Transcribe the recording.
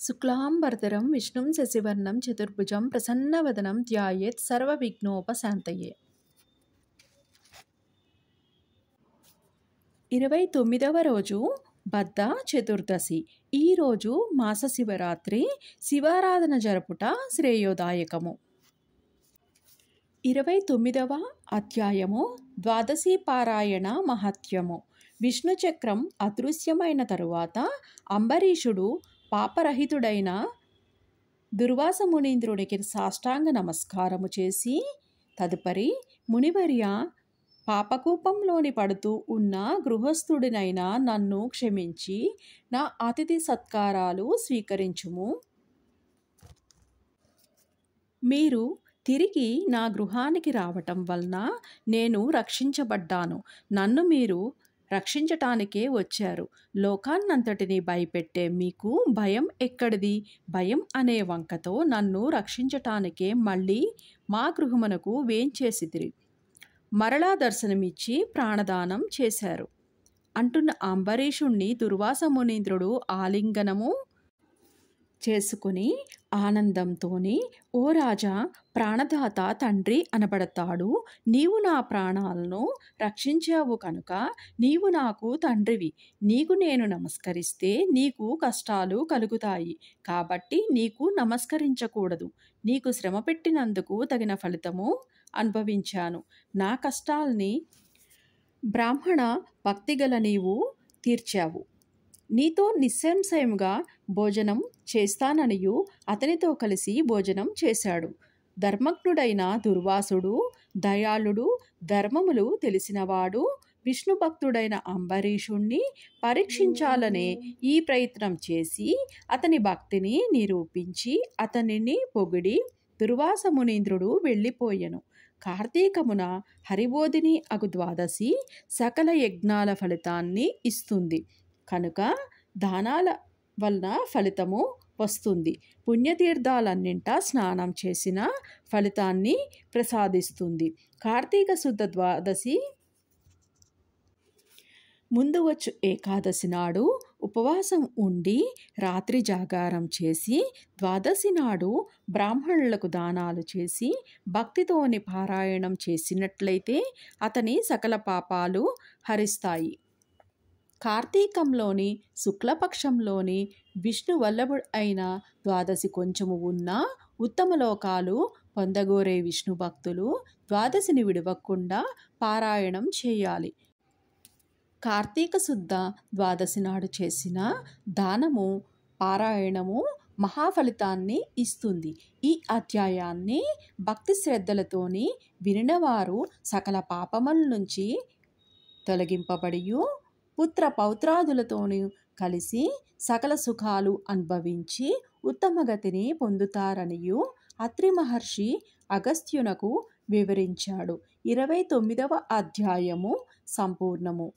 శుక్లాంబరధరం విష్ణుం శశివర్ణం చతుర్భుజం ప్రసన్నవదనం ధ్యాయేత్ సర్వవిఘ్నోపశాంతయే. 29వ రోజు బద్ధ చతుర్దశి. ఈరోజు మాస శివరాత్రి. శివారాధన జరుపుట శ్రేయోదాయకము. 29వ అధ్యాయము ద్వాదశి పారాయణ మహత్యము. విష్ణు చక్రం అదృశ్యమైన తరువాత అంబరీషుడు పాపరహితుడైన దుర్వాస మునీంద్రునికి సాష్టాంగ నమస్కారము చేసి, తదుపరి మునివర్య, పాపకూపంలోని పడుతూ ఉన్న గృహస్థుడినైనా నన్ను క్షమించి నా అతిథి సత్కారాలు స్వీకరించుము. మీరు తిరిగి నా గృహానికి రావటం వలన నేను రక్షించబడ్డాను. నన్ను మీరు రక్షించటానికే వచ్చారు. లోకాన్నంతటినీ భయపెట్టే మీకు భయం ఎక్కడిది? భయం అనే వంకతో నన్ను రక్షించటానికే మళ్ళీ మా గృహమునకు వేంచేసితిరి. మరలా దర్శనమిచ్చి ప్రాణదానం చేశారు అంటున్న అంబరీషుణ్ణి దుర్వాస మునీంద్రుడు ఆలింగనము చేసుకుని ఆనందంతోని, ఓ రాజా, ప్రాణదాత తండ్రి అనబడతాడు. నీవు నా ప్రాణాలను రక్షించావు కనుక నీవు నాకు తండ్రివి. నీకు నేను నమస్కరిస్తే నీకు కష్టాలు కలుగుతాయి. కాబట్టి నీకు నమస్కరించకూడదు. నీకు శ్రమ పెట్టినందుకు తగిన ఫలితము అనుభవించాను. నా కష్టాల్ని బ్రాహ్మణ భక్తిగల నీవు తీర్చావు. నీతో నిస్సంశయముగా భోజనం చేస్తాననియు అతనితో కలిసి భోజనం చేశాడు. ధర్మజ్ఞుడైన దుర్వాసుడు దయాళుడు, ధర్మములు తెలిసినవాడు, విష్ణు భక్తుడైన అంబరీషుణ్ణి పరీక్షించాలనే ఈ ప్రయత్నం చేసి అతని భక్తిని నిరూపించి అతనిని పొగిడి దుర్వాస మునీంద్రుడు వెళ్ళిపోయెను. కార్తీకమున హరిబోధిని అగు ద్వాదశి సకల యజ్ఞాల ఫలితాన్ని ఇస్తుంది కనుక దానాల వలన ఫలితము వస్తుంది. పుణ్యతీర్థాలన్నింటా స్నానం చేసిన ఫలితాన్ని ప్రసాదిస్తుంది. కార్తీక శుద్ధ ద్వాదశి ముందు వచ్చు ఏకాదశి నాడు ఉపవాసం ఉండి రాత్రి జాగారం చేసి, ద్వాదశి నాడు బ్రాహ్మణులకు దానాలు చేసి భక్తితోని పారాయణం చేసినట్లయితే అతని సకల పాపాలు హరిస్తాయి. కార్తీకంలోని శుక్లపక్షంలోని విష్ణు వల్లభుడు అయిన ద్వాదశి కొంచెము ఉన్నా ఉత్తమ లోకాలు పొందగోరే విష్ణు భక్తులు ద్వాదశిని విడవకుండా పారాయణం చేయాలి. కార్తీక శుద్ధ ద్వాదశి నాడు చేసిన దానము, పారాయణము మహాఫలితాన్ని ఇస్తుంది. ఈ అధ్యాయాన్ని భక్తి శ్రద్ధలతోని వినినవారు సకల పాపముల నుంచి తొలగింపబడియు పుత్ర పౌత్రాదులతోని కలిసి సకల సుఖాలు అనుభవించి ఉత్తమగతిని పొందుతారనియు అత్రి మహర్షి అగస్త్యునకు వివరించాడు. 29వ అధ్యాయము సంపూర్ణము.